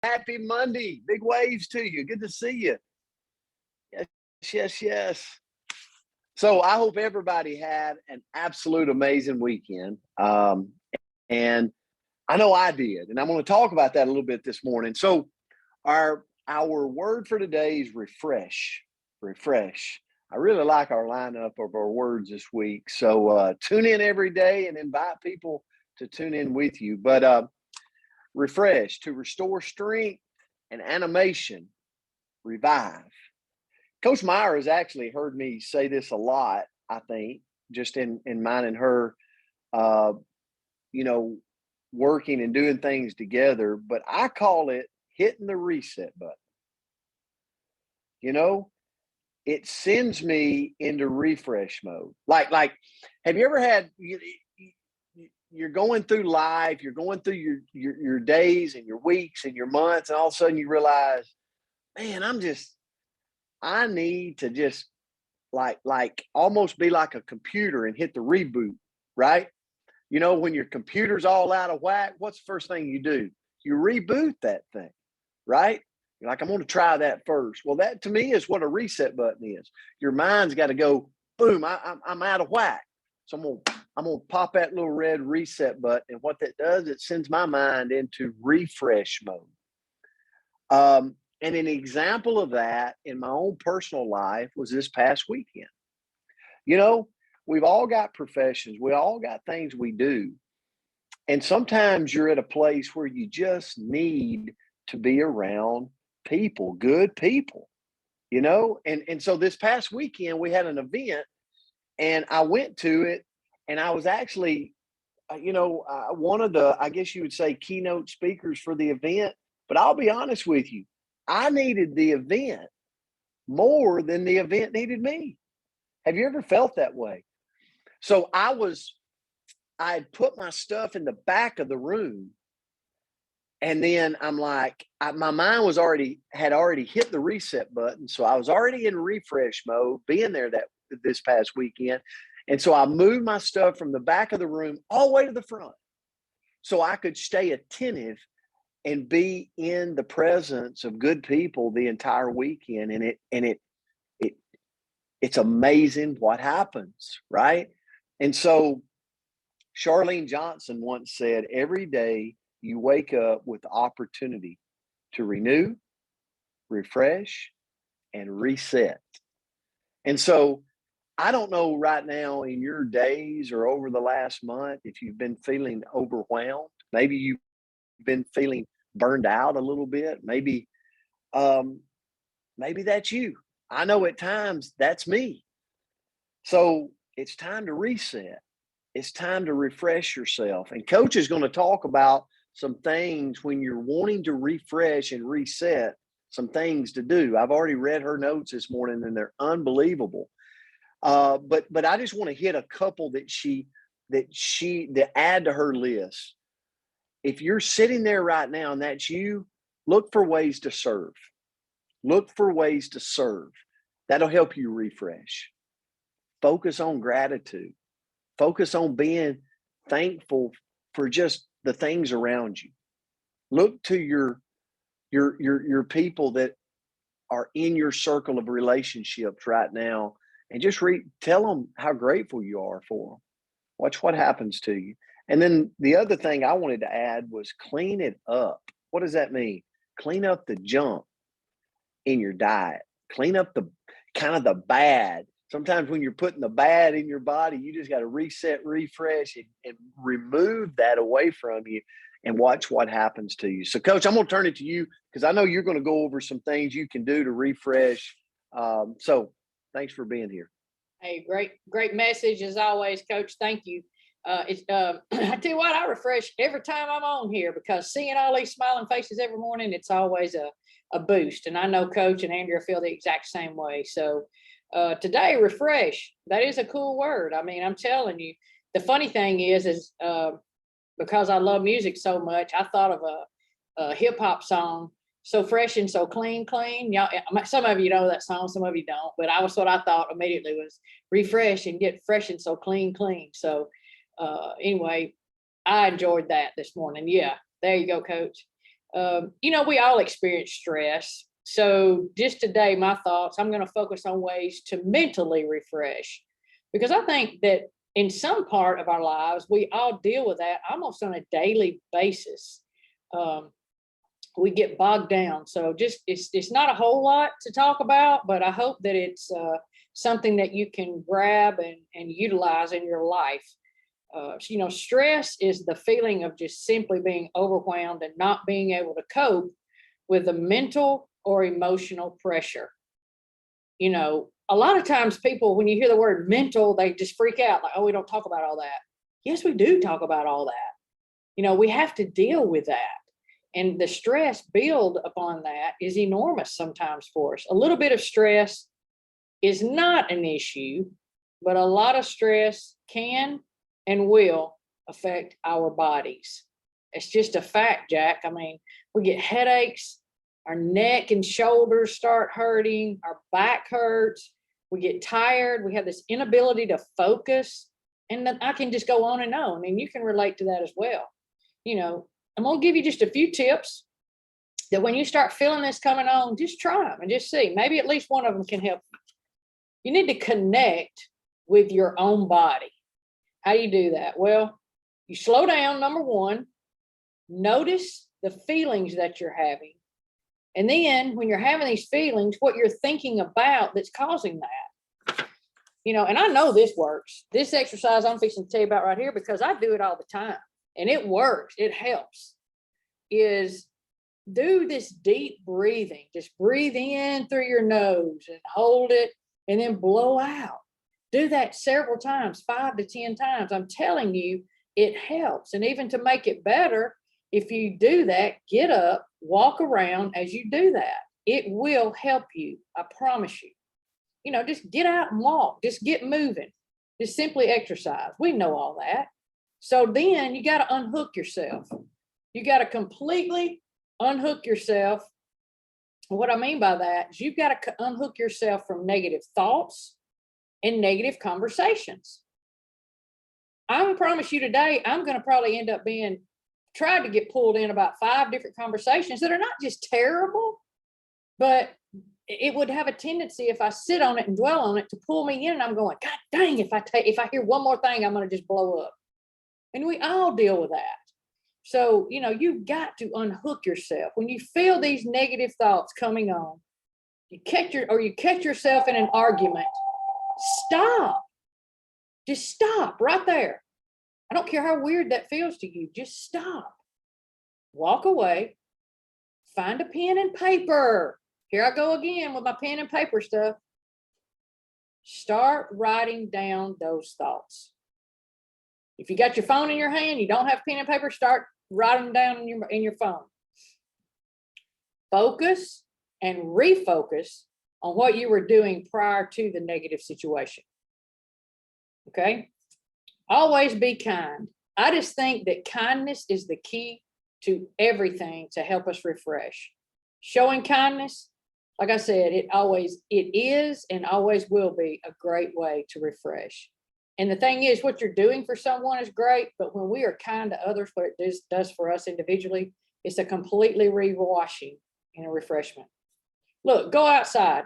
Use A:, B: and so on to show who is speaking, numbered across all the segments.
A: Happy Monday. Big waves to you. Good to see you. Yes, yes, yes. So I hope everybody had an absolute amazing weekend. And I know I did. And I'm going to talk about that a little bit this morning. So our word for today is refresh. Refresh. I really like our lineup of our words this week. So tune in every day and invite people to tune in with you. But refresh, to restore strength and animation, revive. Coach Meyer has actually heard me say this a lot, I think, just in mine and her, uh, you know, working and doing things together. But I call it hitting the reset button. You know, it sends me into refresh mode. Like, have you ever had you're going through life, you're going through your days and your weeks and your months, and all of a sudden you realize, man, I need to just like almost be like a computer and hit the reboot, right? You know, when your computer's all out of whack, what's the first thing you do? You reboot that thing, right? You're like, I'm going to try that first. Well, that to me is what a reset button is. Your mind's got to go, boom, I'm out of whack. So I'm gonna pop that little red reset button. And what that does, it sends my mind into refresh mode. And an example of that in my own personal life was this past weekend. You know, we've all got professions, we all got things we do. And sometimes you're at a place where you just need to be around people, good people, you know? And so this past weekend, we had an event and I went to it and I was actually, one of the, I guess you would say, keynote speakers for the event. But I'll be honest with you, I needed the event more than the event needed me. Have you ever felt that way? So I had put my stuff in the back of the room. And then I'm like, my mind had already hit the reset button. So I was already in refresh mode being there this past weekend. And so I moved my stuff from the back of the room all the way to the front so I could stay attentive and be in the presence of good people the entire weekend. And it's amazing what happens, right? And so Charlene Johnson once said, every day you wake up with the opportunity to renew, refresh, and reset. And so I don't know right now in your days or over the last month if you've been feeling overwhelmed. Maybe you've been feeling burned out a little bit. Um, maybe that's you. I know at times that's me. So it's time to reset. It's time to refresh yourself. And Coach is going to talk about some things when you're wanting to refresh and reset, some things to do. I've already read her notes this morning and they're unbelievable. But I just want to hit a couple that add to her list. If you're sitting there right now and that's you, look for ways to serve. Look for ways to serve. That'll help you refresh. Focus on gratitude. Focus on being thankful for just the things around you. Look to your people that are in your circle of relationships right now and just tell them how grateful you are for them. Watch what happens to you. And then the other thing I wanted to add was clean it up. What does that mean? Clean up the junk in your diet. Clean up the kind of the bad. Sometimes when you're putting the bad in your body, you just got to reset, refresh, and remove that away from you and watch what happens to you. So, Coach, I'm going to turn it to you because I know you're going to go over some things you can do to refresh. So thanks for being here.
B: Hey, great message as always, Coach. Thank you. I tell you what, I refresh every time I'm on here because seeing all these smiling faces every morning, it's always a boost. And I know Coach and Andrea feel the exact same way. So today, refresh, that is a cool word. I mean, I'm telling you, the funny thing is because I love music so much, I thought of a hip hop song, So Fresh and So Clean. Y'all, some of you know that song, some of you don't, but what I thought immediately was refresh and get fresh and so clean. So anyway, I enjoyed that this morning. Yeah, there you go, Coach. We all experience stress. So just today, my thoughts, I'm going to focus on ways to mentally refresh, because I think that in some part of our lives, we all deal with that almost on a daily basis. We get bogged down. So just it's not a whole lot to talk about, but I hope that it's something that you can grab and utilize in your life. Stress is the feeling of just simply being overwhelmed and not being able to cope with the mental or emotional pressure. A lot of times people, when you hear the word mental, they just freak out like, oh, we don't talk about all that. Yes, we do talk about all that. We have to deal with that. And the stress build upon that is enormous sometimes for us. A little bit of stress is not an issue, but a lot of stress can and will affect our bodies. It's just a fact, Jack. I mean, we get headaches, our neck and shoulders start hurting, our back hurts, we get tired, we have this inability to focus. And then I can just go on and on. And you can relate to that as well. I'm going to give you just a few tips that when you start feeling this coming on, just try them and just see. Maybe at least one of them can help you. You need to connect with your own body. How do you do that? Well, you slow down, number one, notice the feelings that you're having. And then when you're having these feelings, what you're thinking about that's causing that. And I know this works. This exercise I'm fixing to tell you about right here, because I do it all the time. And it works, it helps, is do this deep breathing. Just breathe in through your nose and hold it and then blow out. Do that several times, 5 to 10 times. I'm telling you, it helps. And even to make it better, if you do that, get up, walk around as you do that. It will help you, I promise you. Just get out and walk, just get moving, just simply exercise. We know all that. So then you got to unhook yourself. You got to completely unhook yourself. And what I mean by that is you've got to unhook yourself from negative thoughts and negative conversations. I can promise you today, I'm going to probably end up tried to get pulled in about 5 different conversations that are not just terrible, but it would have a tendency, if I sit on it and dwell on it, to pull me in. And I'm going, God dang, if I hear one more thing, I'm going to just blow up. And we all deal with that. So, you've got to unhook yourself. When you feel these negative thoughts coming on, you catch yourself in an argument, stop. Just stop right there. I don't care how weird that feels to you. Just stop. Walk away. Find a pen and paper. Here I go again with my pen and paper stuff. Start writing down those thoughts. If you got your phone in your hand, you don't have pen and paper, start writing them down in your phone. Focus and refocus on what you were doing prior to the negative situation. Okay? Always be kind. I just think that kindness is the key to everything to help us refresh. Showing kindness, like I said, it is and always will be a great way to refresh. And the thing is, what you're doing for someone is great, but when we are kind to others, what it does for us individually, it's a completely rewashing and a refreshment. Look, go outside.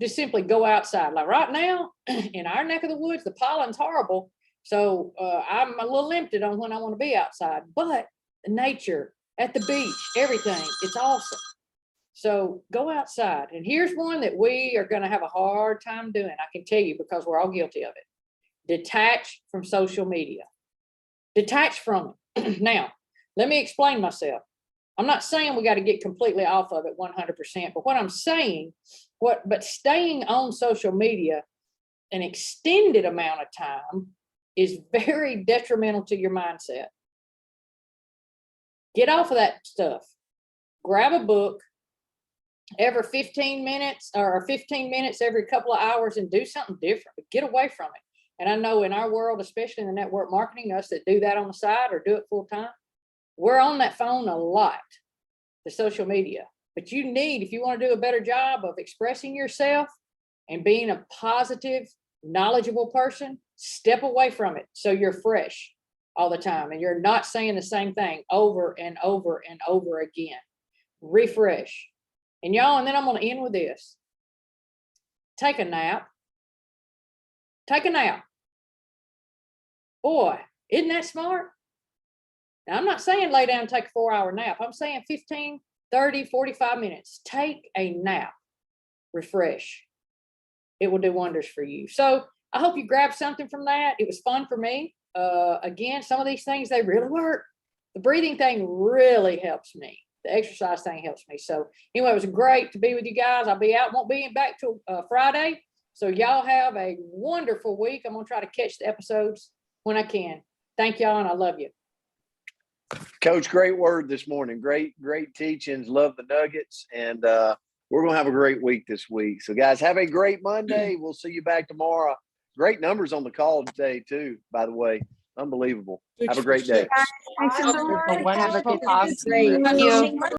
B: Just simply go outside. Like right now, in our neck of the woods, the pollen's horrible. So I'm a little limited on when I want to be outside. But the nature, at the beach, everything, it's awesome. So go outside. And here's one that we are going to have a hard time doing. I can tell you, because we're all guilty of it. Detach from social media. Detach from it. Now, let me explain myself. I'm not saying we got to get completely off of it 100%, but what I'm saying, but staying on social media an extended amount of time is very detrimental to your mindset. Get off of that stuff. Grab a book every 15 minutes or 15 minutes every couple of hours and do something different. Get away from it. And I know in our world, especially in the network marketing, us that do that on the side or do it full time, we're on that phone a lot, the social media. But you need, if you want to do a better job of expressing yourself and being a positive, knowledgeable person, step away from it so you're fresh. all the time, and you're not saying the same thing over and over and over again. Refresh. And y'all, and then I'm going to end with this. Take a nap. Take a nap. Boy, isn't that smart? Now, I'm not saying lay down and take a 4-hour nap. I'm saying 15, 30, 45 minutes. Take a nap. Refresh. It will do wonders for you. So I hope you grabbed something from that. It was fun for me. Again, some of these things, they really work. The breathing thing really helps me. The exercise thing helps me. So anyway, it was great to be with you guys. I'll be out, won't be back till Friday. So y'all have a wonderful week. I'm going to try to catch the episodes when I can. Thank y'all, and I love you.
A: Coach, great word this morning. Great teachings. Love the nuggets. And we're going to have a great week this week. So, guys, have a great Monday. We'll see you back tomorrow. Great numbers on the call today, too, by the way. Unbelievable. Have a great day.
C: Thanks so much.
D: Have a good
C: Awesome.
D: day.
C: Thank you.